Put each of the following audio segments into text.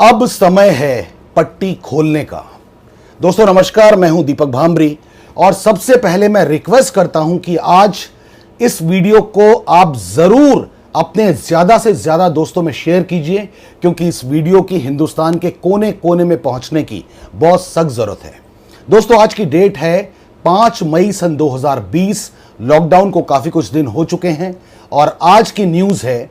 अब समय है पट्टी खोलने का। दोस्तों नमस्कार, मैं हूं दीपक भांबरी और सबसे पहले मैं रिक्वेस्ट करता हूं कि आज इस वीडियो को आप जरूर अपने ज्यादा से ज्यादा दोस्तों में शेयर कीजिए, क्योंकि इस वीडियो की हिंदुस्तान के कोने कोने में पहुंचने की बहुत सख्त जरूरत है। दोस्तों आज की डेट है 5 मई सन 2020। लॉकडाउन को काफी कुछ दिन हो चुके हैं और आज की न्यूज है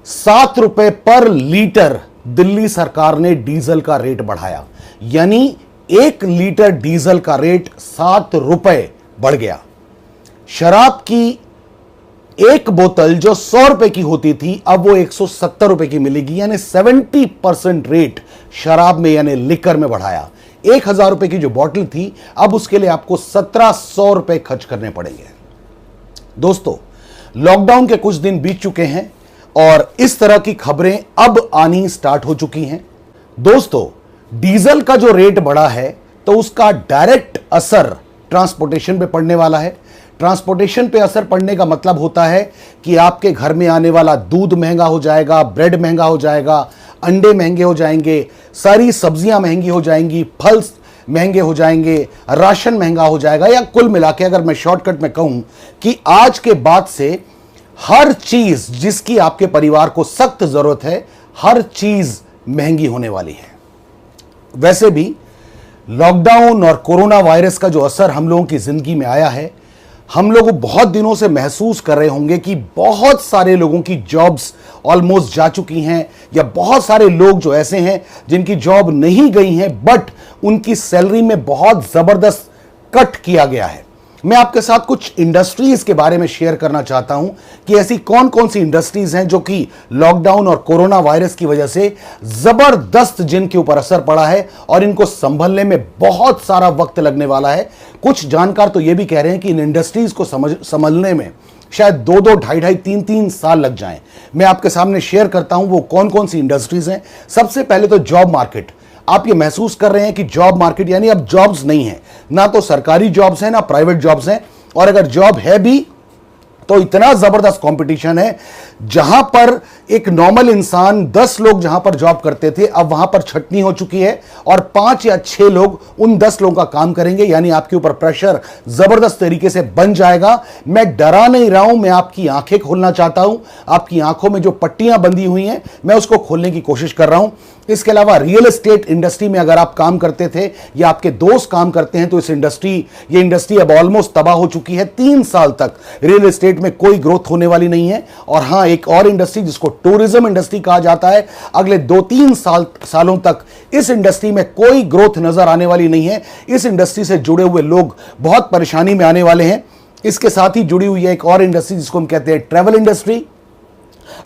7 रुपए पर लीटर दिल्ली सरकार ने डीजल का रेट बढ़ाया, यानी 1 लीटर डीजल का रेट 7 रुपए बढ़ गया। शराब की एक बोतल जो 100 रुपए की होती थी अब वो 170 रुपए की मिलेगी, यानी 70% रेट शराब में यानी लिकर में बढ़ाया। 1000 रुपए की जो बोतल थी अब उसके लिए आपको 1700 रुपए खर्च करने पड़ेंगे। दोस्तों लॉकडाउन के कुछ दिन बीत चुके हैं और इस तरह की खबरें अब आनी स्टार्ट हो चुकी हैं। दोस्तों डीजल का जो रेट बढ़ा है तो उसका डायरेक्ट असर ट्रांसपोर्टेशन पे पड़ने वाला है। ट्रांसपोर्टेशन पे असर पड़ने का मतलब होता है कि आपके घर में आने वाला दूध महंगा हो जाएगा, ब्रेड महंगा हो जाएगा, अंडे महंगे हो जाएंगे, सारी सब्जियां महंगी हो जाएंगी, फल महंगे हो जाएंगे, राशन महंगा हो जाएगा, या कुल मिला के अगर मैं शॉर्टकट में कहूं कि आज के बाद से हर चीज जिसकी आपके परिवार को सख्त जरूरत है, हर चीज महंगी होने वाली है। वैसे भी लॉकडाउन और कोरोना वायरस का जो असर हम लोगों की जिंदगी में आया है, हम लोग बहुत दिनों से महसूस कर रहे होंगे कि बहुत सारे लोगों की जॉब्स ऑलमोस्ट जा चुकी हैं, या बहुत सारे लोग जो ऐसे हैं जिनकी जॉब नहीं गई हैं बट उनकी सैलरी में बहुत जबरदस्त कट किया गया है। मैं आपके साथ कुछ इंडस्ट्रीज के बारे में शेयर करना चाहता हूं कि ऐसी कौन कौन सी इंडस्ट्रीज हैं जो कि लॉकडाउन और कोरोना वायरस की वजह से जबरदस्त जिनके ऊपर असर पड़ा है और इनको संभलने में बहुत सारा वक्त लगने वाला है। कुछ जानकार तो यह भी कह रहे हैं कि इन इंडस्ट्रीज को संभलने में शायद 2-2, 2.5-2.5, 3-3 साल लग जाएं। मैं आपके सामने शेयर करता हूं वो कौन कौन सी इंडस्ट्रीज हैं। सबसे पहले तो जॉब मार्केट। आप ये महसूस कर रहे हैं कि जॉब मार्केट यानी अब जॉब्स नहीं है, ना तो सरकारी जॉब्स हैं ना प्राइवेट जॉब्स हैं, और अगर जॉब है भी तो इतना जबरदस्त कंपटीशन है। जहां पर एक नॉर्मल इंसान 10 लोग जहां पर जॉब करते थे अब वहां पर छटनी हो चुकी है और 5 या 6 लोग उन 10 लोगों का काम करेंगे, यानी आपके ऊपर प्रेशर जबरदस्त तरीके से बन जाएगा। मैं डरा नहीं रहा हूं, मैं आपकी आंखें खोलना चाहता हूं। आपकी आंखों में जो पट्टियां बंधी हुई हैं मैं उसको खोलने की कोशिश कर रहा हूं। इसके अलावा रियल एस्टेट इंडस्ट्री में अगर आप काम करते थे या आपके दोस्त काम करते हैं तो ये इंडस्ट्री अब ऑलमोस्ट तबाह हो चुकी है। 3 साल तक रियल एस्टेट में कोई ग्रोथ होने वाली नहीं है। और हां, एक और इंडस्ट्री जिसको टूरिज्म इंडस्ट्री कहा जाता है, अगले 2-3 सालों तक इस इंडस्ट्री में कोई ग्रोथ नजर आने वाली नहीं है। इस इंडस्ट्री से जुड़े हुए लोग बहुत परेशानी में आने वाले हैं। इसके साथ ही जुड़ी हुई है एक और इंडस्ट्री जिसको हम कहते हैं ट्रैवल इंडस्ट्री।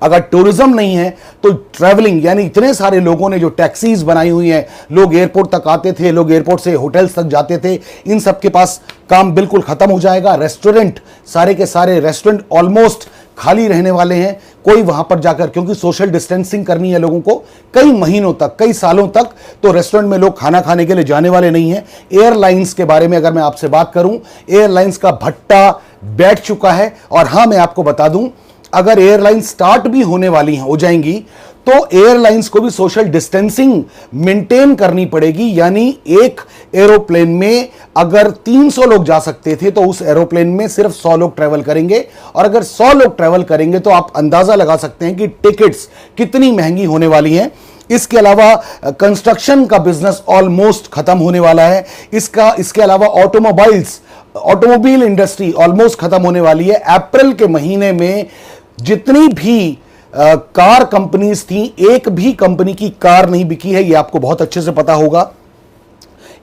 अगर टूरिज्म नहीं है तो ट्रैवलिंग, यानी इतने सारे लोगों ने जो टैक्सीज बनाई हुई हैं, लोग एयरपोर्ट तक आते थे, लोग एयरपोर्ट से होटल्स तक जाते थे, इन सब के पास काम बिल्कुल खत्म हो जाएगा। रेस्टोरेंट, सारे के सारे रेस्टोरेंट ऑलमोस्ट खाली रहने वाले हैं। कोई वहां पर जाकर, क्योंकि सोशल डिस्टेंसिंग करनी है लोगों को कई महीनों तक, कई सालों तक, तो रेस्टोरेंट में लोग खाना खाने के लिए जाने वाले नहीं हैं। एयरलाइंस के बारे में अगर मैं आपसे बात करूं, एयरलाइंस का भट्टा बैठ चुका है। और हां, मैं आपको बता दूं, अगर एयरलाइन स्टार्ट भी होने वाली हो जाएंगी तो एयरलाइंस को भी सोशल डिस्टेंसिंग मेंटेन करनी पड़ेगी। यानी एक एरोप्लेन में अगर 300 लोग जा सकते थे तो उस एरोप्लेन में सिर्फ 100 लोग ट्रेवल करेंगे, और अगर 100 लोग ट्रेवल करेंगे तो आप अंदाजा लगा सकते हैं कि टिकट्स कितनी महंगी होने वाली हैं। इसके अलावा कंस्ट्रक्शन का बिजनेस ऑलमोस्ट खत्म होने वाला है। इसके अलावा ऑटोमोबाइल इंडस्ट्री ऑलमोस्ट खत्म होने वाली है। अप्रैल के महीने में जितनी भी कार कंपनीज थी, एक भी कंपनी की कार नहीं बिकी है, यह आपको बहुत अच्छे से पता होगा।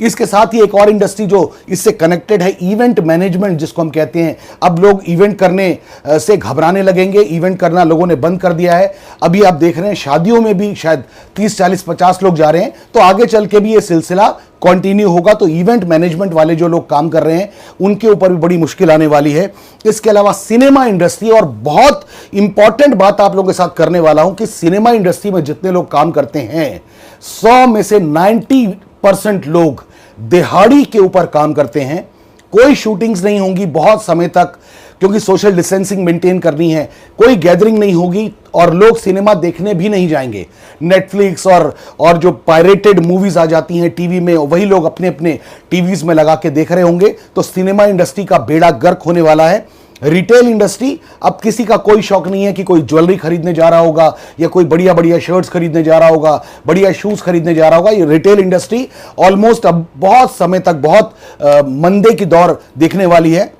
इसके साथ ही एक और इंडस्ट्री जो इससे कनेक्टेड है, इवेंट मैनेजमेंट जिसको हम कहते हैं। अब लोग इवेंट करने से घबराने लगेंगे, इवेंट करना लोगों ने बंद कर दिया है। अभी आप देख रहे हैं शादियों में भी शायद 30, 40, 50 लोग जा रहे हैं, तो आगे चल के भी ये सिलसिला कंटिन्यू होगा। तो इवेंट मैनेजमेंट वाले जो लोग काम कर रहे हैं उनके ऊपर भी बड़ी मुश्किल आने वाली है। इसके अलावा सिनेमा इंडस्ट्री, और बहुत इंपॉर्टेंट बात आप लोगों के साथ करने वाला हूं कि सिनेमा इंडस्ट्री में जितने लोग काम करते हैं 100 में से 90% लोग दिहाड़ी के ऊपर काम करते हैं। कोई शूटिंग्स नहीं होंगी बहुत समय तक, क्योंकि सोशल डिस्टेंसिंग मेंटेन करनी है, कोई गैदरिंग नहीं होगी और लोग सिनेमा देखने भी नहीं जाएंगे। नेटफ्लिक्स और जो पायरेटेड मूवीज आ जाती हैं टीवी में, वही लोग अपने अपने टीवीज में लगा के देख रहे होंगे। तो सिनेमा इंडस्ट्री का बेड़ा गर्क होने वाला है। रिटेल इंडस्ट्री, अब किसी का कोई शौक नहीं है कि कोई ज्वेलरी खरीदने जा रहा होगा या कोई बढ़िया बढ़िया शर्ट्स खरीदने जा रहा होगा, बढ़िया शूज खरीदने जा रहा होगा। ये रिटेल इंडस्ट्री ऑलमोस्ट अब बहुत समय तक बहुत मंदे की दौर देखने वाली है।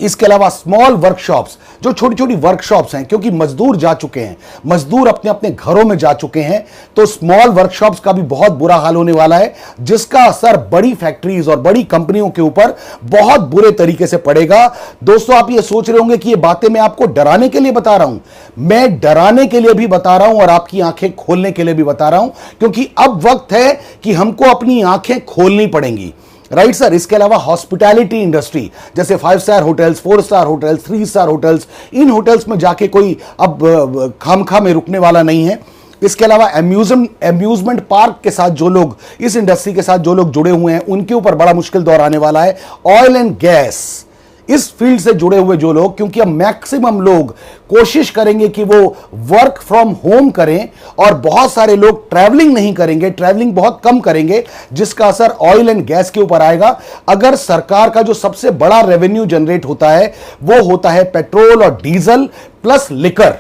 इसके अलावा स्मॉल वर्कशॉप्स, जो छोटी छोटी वर्कशॉप्स हैं, क्योंकि मजदूर जा चुके हैं, मजदूर अपने अपने घरों में जा चुके हैं, तो स्मॉल वर्कशॉप्स का भी बहुत बुरा हाल होने वाला है, जिसका असर बड़ी फैक्ट्रीज और बड़ी कंपनियों के ऊपर बहुत बुरे तरीके से पड़ेगा। दोस्तों, आप ये सोच रहे होंगे कि ये बातें मैं आपको डराने के लिए बता रहा हूं। मैं डराने के लिए भी बता रहा हूं और आपकी आंखें खोलने के लिए भी बता रहा हूं, क्योंकि अब वक्त है कि हमको अपनी आंखें खोलनी पड़ेंगी। Right sir. इसके अलावा हॉस्पिटैलिटी इंडस्ट्री, जैसे 5 star hotels, 4 star hotels, 3 star hotels, इन होटल्स में जाके कोई अब खामखा में रुकने वाला नहीं है। इसके अलावा अम्यूजमेंट पार्क के साथ जो लोग, इस इंडस्ट्री के साथ जो लोग जुड़े हुए हैं, उनके ऊपर बड़ा मुश्किल दौर आने वाला है। ऑयल एंड गैस, इस फील्ड से जुड़े हुए जो लोग, क्योंकि अब मैक्सिमम लोग कोशिश करेंगे कि वो वर्क फ्रॉम होम करें और बहुत सारे लोग ट्रैवलिंग नहीं करेंगे, ट्रैवलिंग बहुत कम करेंगे, जिसका असर ऑयल एंड गैस के ऊपर आएगा। अगर सरकार का जो सबसे बड़ा रेवेन्यू जनरेट होता है वो होता है पेट्रोल और डीजल प्लस लिकर,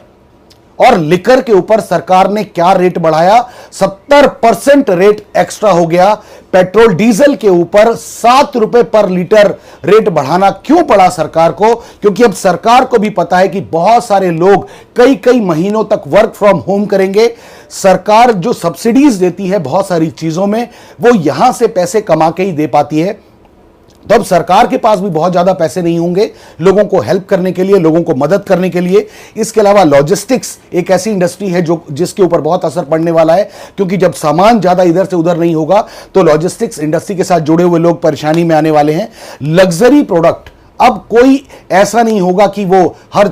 और लिकर के ऊपर सरकार ने क्या रेट बढ़ाया, 70% रेट एक्स्ट्रा हो गया। पेट्रोल डीजल के ऊपर 7 रुपए पर लीटर रेट बढ़ाना क्यों पड़ा सरकार को? क्योंकि अब सरकार को भी पता है कि बहुत सारे लोग कई कई महीनों तक वर्क फ्रॉम होम करेंगे। सरकार जो सब्सिडीज देती है बहुत सारी चीजों में, वो यहां से पैसे कमा के ही दे पाती है। तो अब सरकार के पास भी बहुत ज्यादा पैसे नहीं होंगे लोगों को हेल्प करने के लिए, लोगों को मदद करने के लिए। इसके अलावा लॉजिस्टिक्स एक ऐसी इंडस्ट्री है जिसके ऊपर बहुत असर पड़ने वाला है, क्योंकि जब सामान ज्यादा इधर से उधर नहीं होगा तो लॉजिस्टिक्स इंडस्ट्री के साथ जुड़े हुए लोग परेशानी में आने वाले हैं। लग्जरी प्रोडक्ट, अब कोई ऐसा नहीं होगा कि वो हर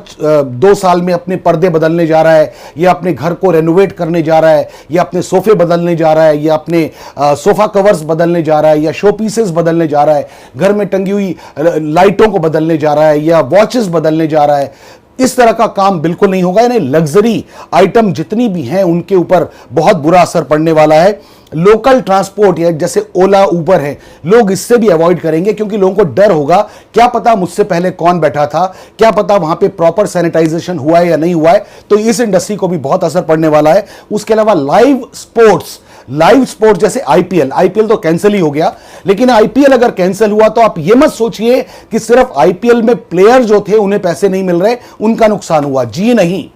2 साल में अपने पर्दे बदलने जा रहा है, या अपने घर को रेनोवेट करने जा रहा है, या अपने सोफे बदलने जा रहा है, या अपने सोफा कवर्स बदलने जा रहा है, या शो पीसेस बदलने जा रहा है, घर में टंगी हुई लाइटों को बदलने जा रहा है, या वॉचेस बदलने जा रहा है। इस तरह का काम बिल्कुल नहीं होगा। यानी लग्जरी आइटम जितनी भी हैं उनके ऊपर बहुत बुरा असर पड़ने वाला है। लोकल ट्रांसपोर्ट या जैसे ओला उबर है, लोग इससे भी अवॉइड करेंगे, क्योंकि लोगों को डर होगा क्या पता मुझसे पहले कौन बैठा था, क्या पता वहां पे प्रॉपर सैनिटाइजेशन हुआ है या नहीं हुआ है। तो इस इंडस्ट्री को भी बहुत असर पड़ने वाला है। उसके अलावा लाइव स्पोर्ट्स जैसे आईपीएल तो कैंसिल ही हो गया, लेकिन आईपीएल अगर कैंसिल हुआ तो आप ये मत सोचिए कि सिर्फ आईपीएल में प्लेयर जो थे उन्हें पैसे नहीं मिल रहे, उनका नुकसान हुआ। जी नहीं,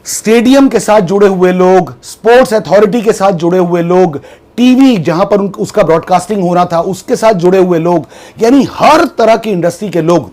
स्टेडियम के साथ जुड़े हुए लोग, स्पोर्ट्स अथॉरिटी के साथ जुड़े हुए लोग, टीवी जहां पर उसका ब्रॉडकास्टिंग होना था उसके साथ जुड़े हुए लोग, यानी हर तरह की इंडस्ट्री के लोग,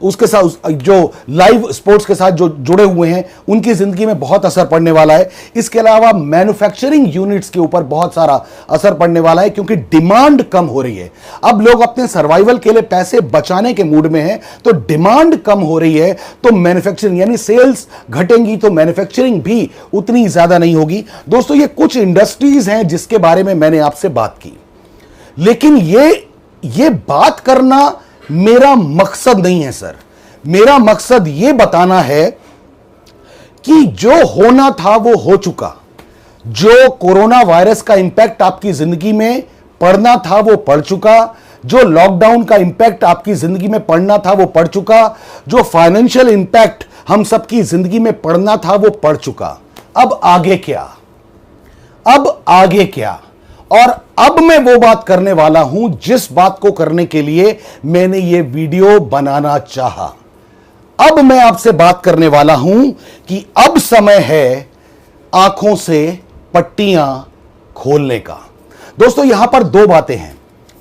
उसके साथ जो लाइव स्पोर्ट्स के साथ जो जुड़े हुए हैं, उनकी जिंदगी में बहुत असर पड़ने वाला है। इसके अलावा मैन्युफैक्चरिंग यूनिट्स के ऊपर बहुत सारा असर पड़ने वाला है, क्योंकि डिमांड कम हो रही है। अब लोग अपने सर्वाइवल के लिए पैसे बचाने के मूड में हैं, तो डिमांड कम हो रही है, तो मैन्युफैक्चरिंग यानी सेल्स घटेंगी, तो मैन्युफैक्चरिंग भी उतनी ज्यादा नहीं होगी। दोस्तों, ये कुछ इंडस्ट्रीज हैं जिसके बारे में मैंने आपसे बात की, लेकिन ये बात करना मेरा मकसद नहीं है सर। मेरा मकसद यह बताना है कि जो होना था वो हो चुका। जो कोरोना वायरस का इंपैक्ट आपकी जिंदगी में पड़ना था वो पड़ चुका। जो लॉकडाउन का इंपैक्ट आपकी जिंदगी में पड़ना था वो पड़ चुका। जो फाइनेंशियल इंपैक्ट हम सबकी जिंदगी में पड़ना था वो पड़ चुका। अब आगे क्या? और अब मैं वो बात करने वाला हूं जिस बात को करने के लिए मैंने ये वीडियो बनाना चाहा। अब मैं आपसे बात करने वाला हूं कि अब समय है आंखों से पट्टियां खोलने का। दोस्तों, यहां पर 2 बातें हैं।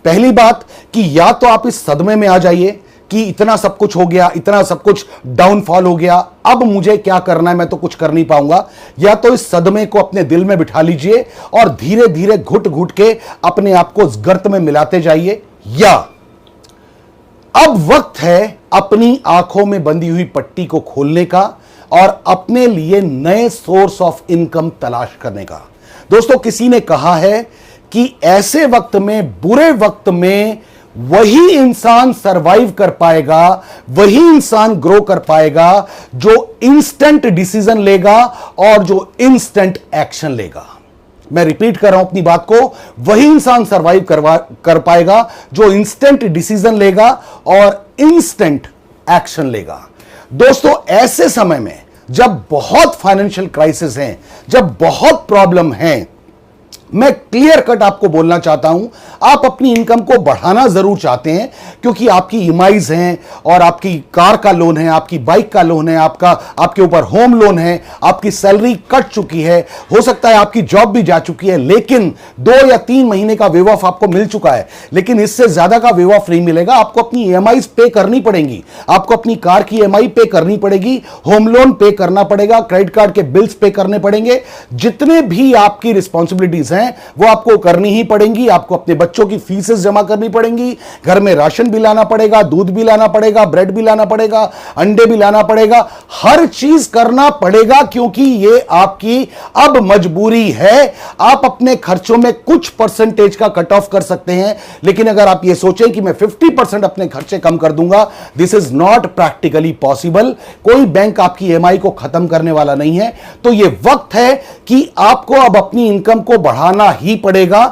पहली बात कि या तो आप इस सदमे में आ जाइए कि इतना सब कुछ हो गया, इतना सब कुछ डाउनफॉल हो गया, अब मुझे क्या करना है, मैं तो कुछ कर नहीं पाऊंगा। या तो इस सदमे को अपने दिल में बिठा लीजिए और धीरे धीरे घुट घुट के अपने आप को इस गर्त में मिलाते जाइए। या अब वक्त है अपनी आंखों में बंधी हुई पट्टी को खोलने का और अपने लिए नए सोर्स ऑफ इनकम तलाश करने का। दोस्तों, किसी ने कहा है कि ऐसे वक्त में, बुरे वक्त में वही इंसान सरवाइव कर पाएगा, वही इंसान ग्रो कर पाएगा जो इंस्टेंट डिसीजन लेगा और जो इंस्टेंट एक्शन लेगा। मैं रिपीट कर रहा हूं अपनी बात को, वही इंसान सरवाइव कर पाएगा जो इंस्टेंट डिसीजन लेगा और इंस्टेंट एक्शन लेगा। दोस्तों, ऐसे समय में जब बहुत फाइनेंशियल क्राइसिस हैं, जब बहुत प्रॉब्लम हैं, मैं क्लियर कट आपको बोलना चाहता हूं, आप अपनी इनकम को बढ़ाना जरूर चाहते हैं क्योंकि आपकी ईएमआईज हैं और आपकी कार का लोन है, आपकी बाइक का लोन है, आपके ऊपर होम लोन है, आपकी सैलरी कट चुकी है, हो सकता है आपकी जॉब भी जा चुकी है, लेकिन 2 या 3 महीने का वेव ऑफ आपको मिल चुका है, लेकिन इससे ज्यादा का वेव ऑफ नहीं मिलेगा। आपको अपनी ईएमआईज पे करनी पड़ेंगी, आपको अपनी कार की ईएमआई पे करनी पड़ेगी, होम लोन पे करना पड़ेगा, क्रेडिट कार्ड के बिल्स पे करने पड़ेंगे, जितने भी आपकी रिस्पॉन्सिबिलिटीज वो आपको करनी ही पड़ेंगी। आपको अपने बच्चों की फीसेस जमा करनी पड़ेंगी, घर में राशन भी लाना पड़ेगा, दूध भी लाना पड़ेगा, ब्रेड भी लाना पड़ेगा, अंडे भी लाना पड़ेगा, हर चीज करना पड़ेगा क्योंकि ये आपकी अब मजबूरी है। आप अपने खर्चों में कुछ परसेंटेज का कट ऑफ कर सकते हैं, लेकिन अगर आप ये सोचें कि मैं 50% अपने खर्चे कम कर दूंगा, this is not practically possible. कोई बैंक आपकी ईएमआई को खत्म करने वाला नहीं है। तो ये वक्त है कि आपको अब अपनी इनकम को बढ़ाना ही पड़ेगा।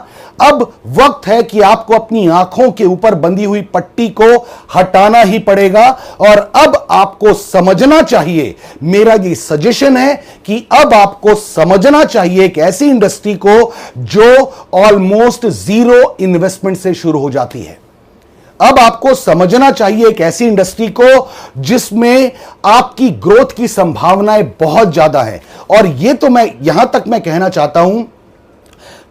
अब वक्त है कि आपको अपनी आंखों के ऊपर बंधी हुई पट्टी को हटाना ही पड़ेगा और अब आपको समझना चाहिए, मेरा ये सजेशन है कि अब आपको समझना चाहिए एक ऐसी इंडस्ट्री को जो ऑलमोस्ट जीरो इन्वेस्टमेंट से शुरू हो जाती है। अब आपको समझना चाहिए एक ऐसी इंडस्ट्री को जिसमें आपकी ग्रोथ की संभावनाएं बहुत ज्यादा है। और ये तो मैं यहां तक मैं कहना चाहता हूं,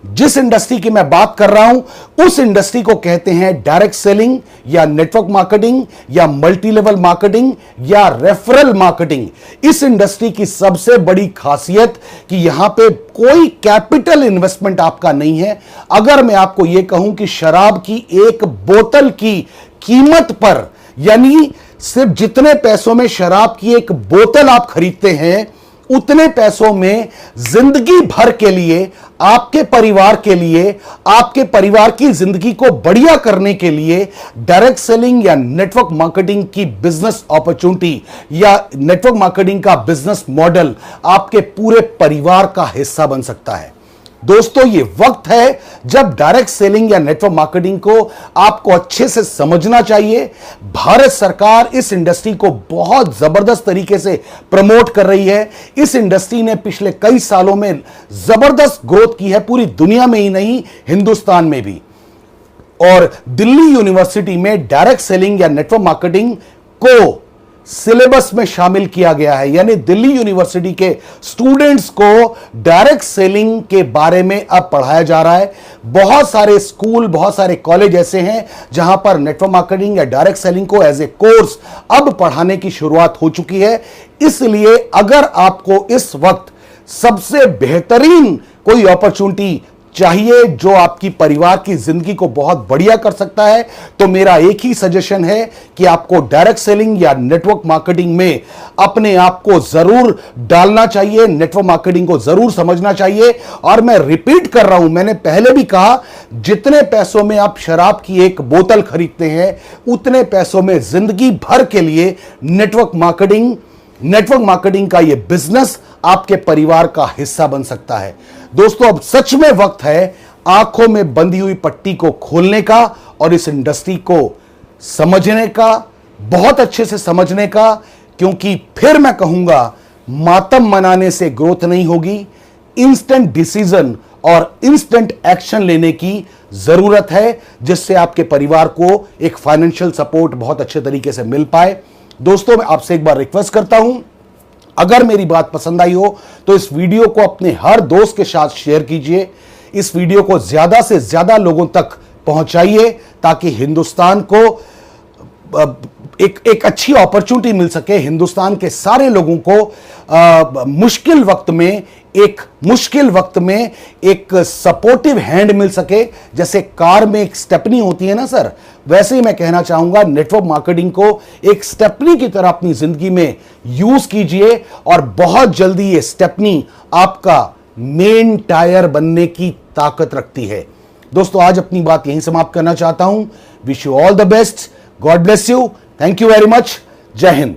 जिस इंडस्ट्री की मैं बात कर रहा हूं उस इंडस्ट्री को कहते हैं डायरेक्ट सेलिंग या नेटवर्क मार्केटिंग या मल्टी लेवल मार्केटिंग या रेफरल मार्केटिंग। इस इंडस्ट्री की सबसे बड़ी खासियत कि यहां पे कोई कैपिटल इन्वेस्टमेंट आपका नहीं है। अगर मैं आपको यह कहूं कि शराब की एक बोतल की कीमत पर, यानी सिर्फ जितने पैसों में शराब की एक बोतल आप खरीदते हैं, उतने पैसों में जिंदगी भर के लिए, आपके परिवार के लिए, आपके परिवार की जिंदगी को बढ़िया करने के लिए डायरेक्ट सेलिंग या नेटवर्क मार्केटिंग की बिजनेस अपॉर्चुनिटी या नेटवर्क मार्केटिंग का बिजनेस मॉडल आपके पूरे परिवार का हिस्सा बन सकता है। दोस्तों, ये वक्त है जब डायरेक्ट सेलिंग या नेटवर्क मार्केटिंग को आपको अच्छे से समझना चाहिए। भारत सरकार इस इंडस्ट्री को बहुत जबरदस्त तरीके से प्रमोट कर रही है। इस इंडस्ट्री ने पिछले कई सालों में जबरदस्त ग्रोथ की है, पूरी दुनिया में ही नहीं, हिंदुस्तान में भी। और दिल्ली यूनिवर्सिटी में डायरेक्ट सेलिंग या नेटवर्क मार्केटिंग को सिलेबस में शामिल किया गया है, यानी दिल्ली यूनिवर्सिटी के स्टूडेंट्स को डायरेक्ट सेलिंग के बारे में अब पढ़ाया जा रहा है। बहुत सारे स्कूल, बहुत सारे कॉलेज ऐसे हैं जहां पर नेटवर्क मार्केटिंग या डायरेक्ट सेलिंग को एज ए कोर्स अब पढ़ाने की शुरुआत हो चुकी है। इसलिए अगर आपको इस वक्त सबसे बेहतरीन कोई अपॉर्चुनिटी चाहिए जो आपकी परिवार की जिंदगी को बहुत बढ़िया कर सकता है, तो मेरा एक ही सजेशन है कि आपको डायरेक्ट सेलिंग या नेटवर्क मार्केटिंग में अपने आप को जरूर डालना चाहिए, नेटवर्क मार्केटिंग को जरूर समझना चाहिए। और मैं रिपीट कर रहा हूं, मैंने पहले भी कहा, जितने पैसों में आप शराब की एक बोतल खरीदते हैं, उतने पैसों में जिंदगी भर के लिए नेटवर्क मार्केटिंग का यह बिजनेस आपके परिवार का हिस्सा बन सकता है। दोस्तों, अब सच में वक्त है आंखों में बंधी हुई पट्टी को खोलने का और इस इंडस्ट्री को समझने का, बहुत अच्छे से समझने का, क्योंकि फिर मैं कहूंगा मातम मनाने से ग्रोथ नहीं होगी। इंस्टेंट डिसीजन और इंस्टेंट एक्शन लेने की जरूरत है, जिससे आपके परिवार को एक फाइनेंशियल सपोर्ट बहुत अच्छे तरीके से मिल पाए। दोस्तों, मैं आपसे एक बार रिक्वेस्ट करता हूं, अगर मेरी बात पसंद आई हो तो इस वीडियो को अपने हर दोस्त के साथ शेयर कीजिए। इस वीडियो को ज्यादा से ज्यादा लोगों तक पहुंचाइए ताकि हिंदुस्तान को एक अच्छी अपॉर्चुनिटी मिल सके, हिंदुस्तान के सारे लोगों को मुश्किल वक्त में एक सपोर्टिव हैंड मिल सके। जैसे कार में एक स्टेपनी होती है ना सर, वैसे ही मैं कहना चाहूंगा नेटवर्क मार्केटिंग को एक स्टेपनी की तरह अपनी जिंदगी में यूज कीजिए और बहुत जल्दी ये स्टेपनी आपका मेन टायर बनने की ताकत रखती है। दोस्तों आज अपनी बात यहीं समाप्त करना चाहता हूं। Wish you all the best, God bless you, thank you very much, जय हिंद।